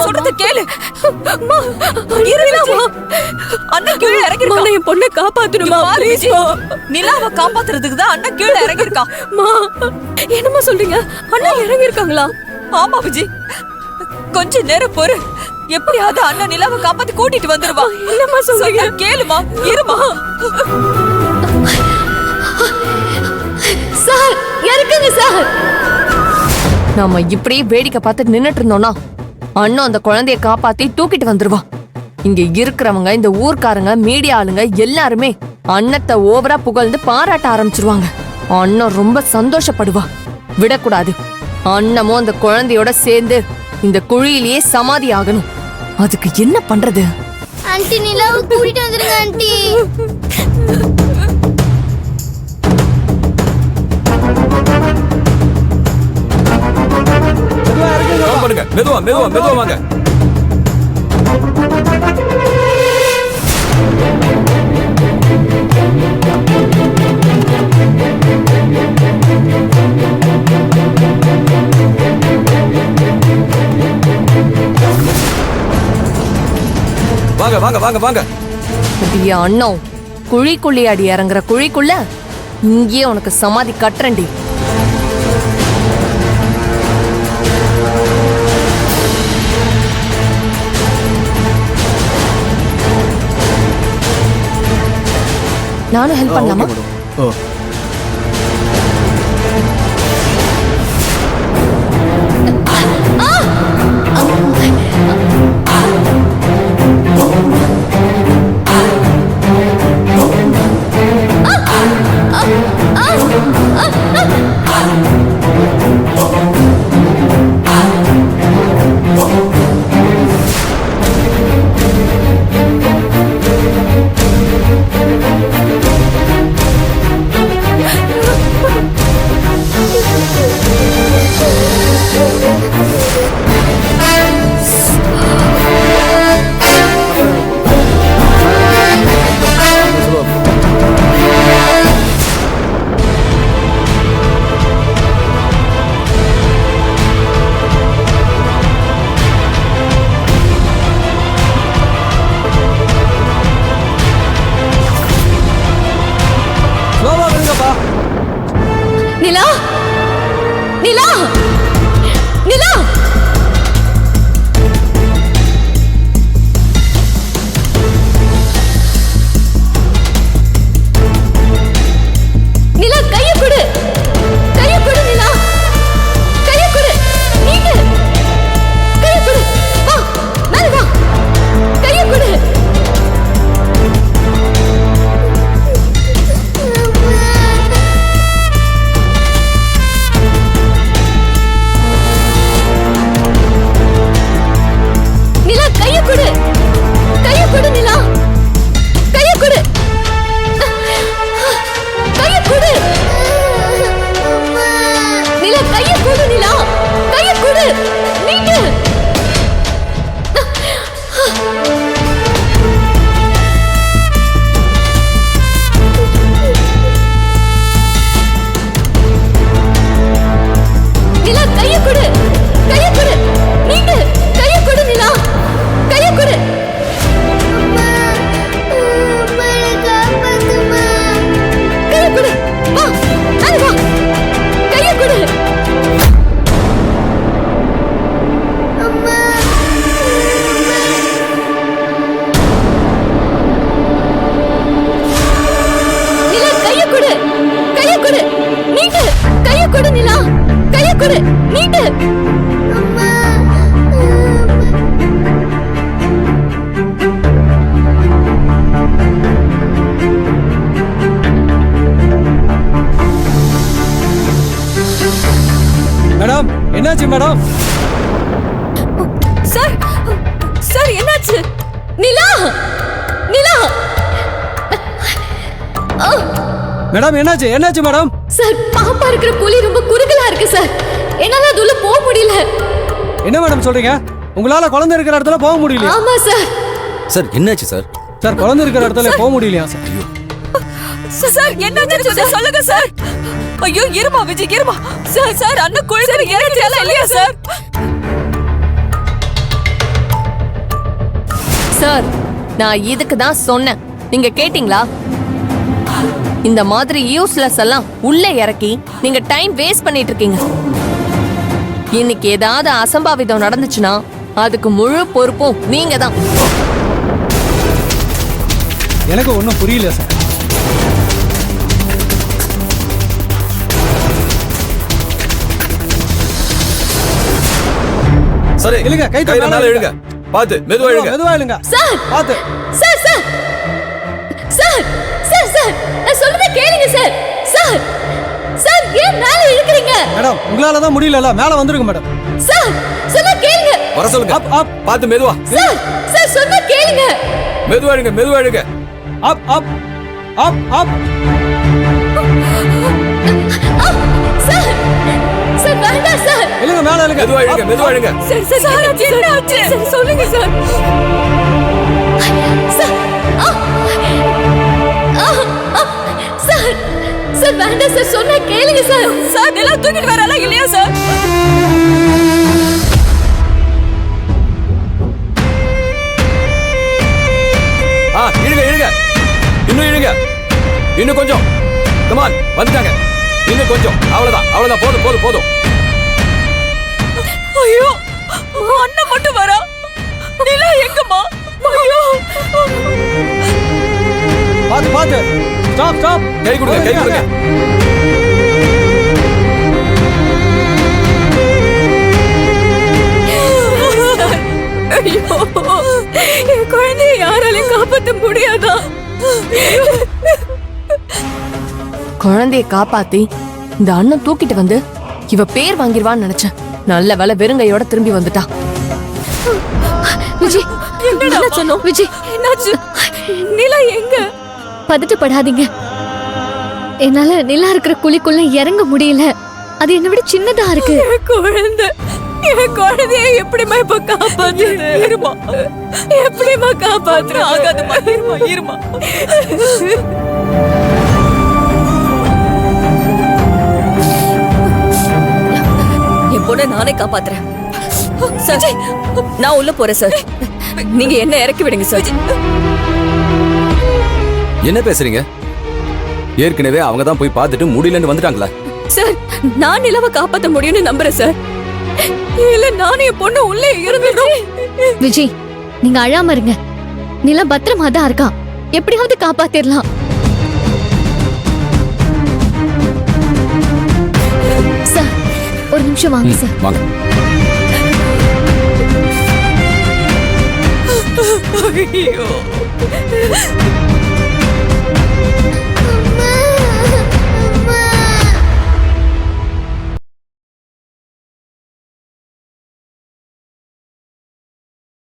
சொல்றது கேளு. அண்ணன் கீழே இறங்கிருக்கான். என் பொண்ணை காப்பாத்தணுமா? நிலாவை காப்பாத்துறதுக்கு தான் அண்ணன் கீழே இறங்கிருக்கான். என்னமா சொல்றீங்க? அண்ணன் இறங்கிருக்காங்களா? ஆமா விஜி, கொஞ்ச நேரம் பொறு. எப்படியாவது அண்ணன் நிலாவை காப்பாத்தி கூட்டிட்டு வந்துருவா. என்னமா சொல்றீங்க? கேளுமா, இருமா. சார் இறக்குங்க சார். நாம இப்படியே வேடிக்கை பார்த்து நின்னுட்டு இருந்தோம்னா அண்ணன் அந்த குழந்தைய காப்பாத்தி தூக்கிட்டு வந்துருவான். இங்க இருக்கிறவங்க, இந்த ஊர்க்காரங்க, மீடியா ஆளுங்க எல்லாருமே அண்ணத்தை ஓவரா புகழ்ந்து பாராட்ட ஆரம்பிச்சிருவாங்க. அண்ணன் ரொம்ப சந்தோஷப்படுவா. விடக்கூடாது. அண்ணமும் அந்த குழந்தையோட சேர்ந்து இந்த குழியிலேயே சமாதி ஆகணும். அதுக்கு என்ன பண்றது? ஆன்ட்டி நிலாவை கூட்டிட்டு வந்துருங்க ஆன்ட்டி. மெதுவா மெதுவா மெதுவா வாங்க. வாங்க வாங்க வாங்க வாங்க. அண்ணன் குழிக்குள்ளியாடி இறங்குற குழிக்குள்ள இங்கேயே உனக்கு சமாதி கட்டுறண்டி. நானும் ஹெல்ப் பண்ணலாமா? நிலா, நிலா, நிலா. நிலா கைய கொடு, கைய கொடு நிலா, கைய கொடு. நீங்க கைய கொடு. வா, மேல வா. கைய கொடு. மேடம், என்னாச்சு மேடம்? சார், சார் என்னாச்சு? நிலா, நிலா. மேடம் என்னாச்சு? என்னாச்சு மேடம்? சார், பாப்பா இருக்கிற குழி ரொம்ப குறுகலா இருக்கு சார். என்னால அதுல போக முடியல. என்ன மேடம் சொல்றீங்க? உங்களால குழந்தை இருக்கிற இடத்துல போக முடியல? ஆமா சார். சார் என்னாச்சு சார்? சார் குழந்தை இருக்கிற இடத்துல போக முடியலையா சார்? ஐயோ சார், என்னாச்சு சொல்லுங்க சார். ஐயோ இருமா விஜய், இருமா. சார், சார் அண்ணன் குழந்தை இறங்கிட்டால இல்லையா சார்? சார், நான் இதுக்கு தான் சொன்னேன். நீங்க கேட்டீங்களா? இந்த மாதிரி யூஸ்லெஸ் எல்லாம் உள்ள இறக்கி நீங்க டைம் வேஸ்ட் பண்ணிட்டு இருக்கீங்க. இன்னைக்கு ஏதாவது அசம்பாவிதம் நடந்துச்சுன்னா அதுக்கு முழு பொறுப்பும் நீங்க தான். எனக்கு ஒன்றும் புரியல சார். சரி இல்லைங்க, கை கையில மேல இழுங்க. பாத்து மெதுவா இழுங்க. மெதுவா இல்லைங்க சார் பார்த்து. Sir sir sir sir sir நான் சொல்றத கேளுங்க சார். சார் சார் ஏன் மேல இழுக்குறீங்க? மேடம் உங்களால தான் முடியல, மேல வந்துருங்க மேடம். சார் சொன்னா கேளுங்க. வர சொல்லுங்க. அப் அப் பாத்து மெதுவா. சார் சார் சொன்னா கேளுங்க. மெதுவா இழுங்க, மெதுவா இழுங்க. அப் அப் அப் அப் சார் சார் வேண்டாம் சார். இல்லைங்க, மேல இல்லைங்க. மெதுவா இழுங்க, மெதுவா இழுங்க. சார் சார் சார் என்ன ஆச்சு? சார் சொல்லுங்க சார். சார் ஆ ஆ ஆ சார் சார் வேண்டாம் சார் சொன்னா கேளுங்க சார். சார் நிலா தூக்கிட்டு வராளா இல்லையா சார்? இழுங்க இழுங்க. இன்னும் இழுங்க. இன்னும் கொஞ்சம். கமான், வந்துட்டாங்க. இன்னும் கொஞ்சம். அவ்வளவுதான், அவ்வளவுதான். போதும் போதும் போதும். ஐயோ, அண்ணன் மட்டும் வரா. நிலா எங்கம்மா? ஐயோ, பார்த்து பார்த்து. Stop stop. கை கொடுங்க, கை கொடுங்க. ஐயோ, என் குழந்தைய யாராலையும் காப்பாற்ற முடியாதா? குழந்தைய காப்பாத்தி இந்த அண்ணன் தூக்கிட்டு வந்து இவ பேர் வாங்கிடுவான்னு நினைச்சேன். நல்ல வேலை வெறுங்கையோட திரும்பி வந்துட்டா. விஜய் என்னடா சொன்னோம்? விஜய் என்னாச்சு? நிலா எங்க? பதட்டப்படாதீங்க. என்னால நிலா இருக்கிற குழிக்குள்ள இறங்க முடியல. அது என்னை விட சின்னதா இருக்கு. என் குழந்தைய எப்படிமா இப்ப காப்பாத்து? இருமா, எப்படிமா காப்பாத்து? ஆகாதுமா, இருமா இருமா. என் பொண்ணை நானே காப்பாத்துறேன். சார், நான் உள்ள போறேன் சார். நீங்க என்ன இறக்கி விடுங்க சார். என்ன பேசுறீங்க? ஏற்கனவே அவங்க தான் போய் பார்த்துட்டு முடியலன்னு வந்துட்டாங்களா? சார், நான் நிலவை காப்பாத்த முடியும்னு நம்புறேன் சார். இல்ல நானே என் பொண்ணு உள்ளே இருந்துடும். விஜய் நீங்க அழாம இருங்க. நிலா பத்திரமா தான் இருக்கா. எப்படியாவது காப்பாத்திரலாம். சார் ஒரு நிமிஷம் வாங்க சார். வாங்க. ஐயோ,